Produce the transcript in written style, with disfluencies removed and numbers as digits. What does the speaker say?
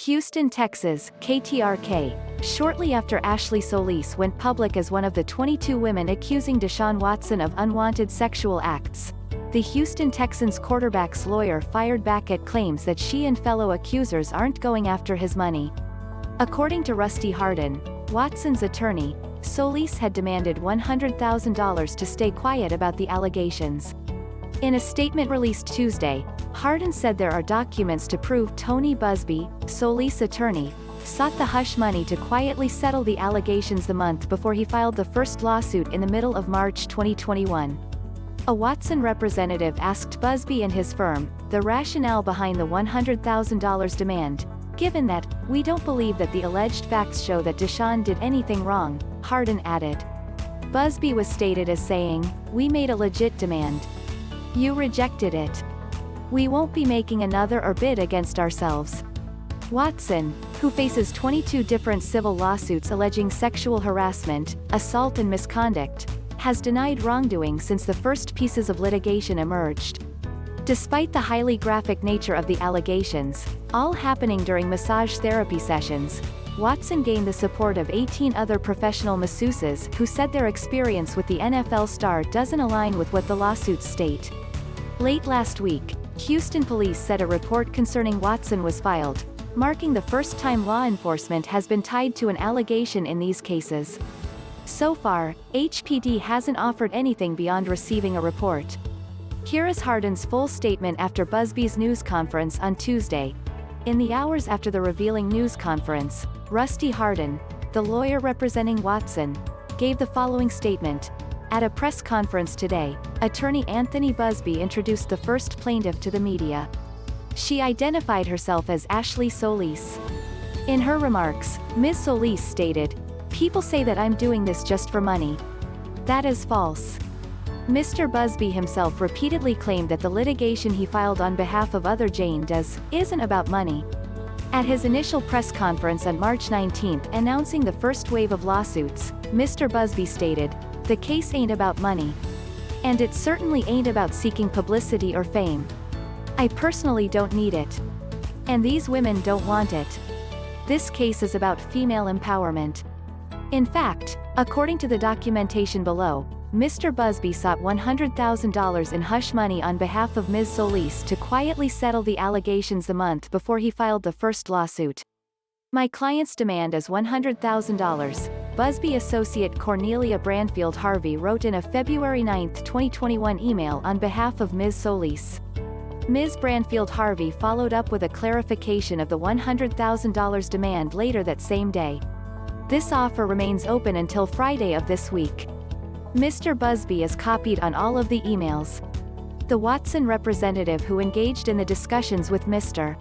Houston, Texas, KTRK. Shortly after Ashley Solis went public as one of the 22 women accusing Deshaun Watson of unwanted sexual acts, the Houston Texans quarterback's lawyer fired back at claims that she and fellow accusers aren't going after his money. According to Rusty Hardin, Watson's attorney, Solis had demanded $100,000 to stay quiet about the allegations. In a statement released Tuesday, Hardin said there are documents to prove Tony Busby, Solis' attorney, sought the hush money to quietly settle the allegations the month before he filed the first lawsuit in the middle of March 2021. A Watson representative asked Busby and his firm the rationale behind the $100,000 demand. Given that, we don't believe that the alleged facts show that Deshaun did anything wrong, Hardin added. Busby was stated as saying, "We made a legit demand. You rejected it. We won't be making another or bid against ourselves." Watson, who faces 22 different civil lawsuits alleging sexual harassment, assault and misconduct, has denied wrongdoing since the first pieces of litigation emerged. Despite the highly graphic nature of the allegations, all happening during massage therapy sessions, Watson gained the support of 18 other professional masseuses who said their experience with the NFL star doesn't align with what the lawsuits state. Late last week, Houston police said a report concerning Watson was filed, marking the first time law enforcement has been tied to an allegation in these cases. So far, HPD hasn't offered anything beyond receiving a report. Here is Hardin's full statement after Busby's news conference on Tuesday. In the hours after the revealing news conference, Rusty Hardin, the lawyer representing Watson, gave the following statement. At a press conference today, attorney Anthony Busby introduced the first plaintiff to the media. She identified herself as Ashley Solis. In her remarks, Ms. Solis stated, "People say that I'm doing this just for money. That is false." Mr. Busby himself repeatedly claimed that the litigation he filed on behalf of other Jane Does isn't about money. At his initial press conference on March 19 announcing the first wave of lawsuits, Mr. Busby stated, "The case ain't about money. And it certainly ain't about seeking publicity or fame. I personally don't need it. And these women don't want it. This case is about female empowerment." In fact, according to the documentation below, Mr. Busby sought $100,000 in hush money on behalf of Ms. Solis to quietly settle the allegations the month before he filed the first lawsuit. "My client's demand is $100,000, Busby associate Cornelia Branfield Harvey wrote in a February 9, 2021 email on behalf of Ms. Solis. Ms. Branfield Harvey followed up with a clarification of the $100,000 demand later that same day. This offer remains open until Friday of this week. Mr. Busby is copied on all of the emails. The Watson representative who engaged in the discussions with Mr.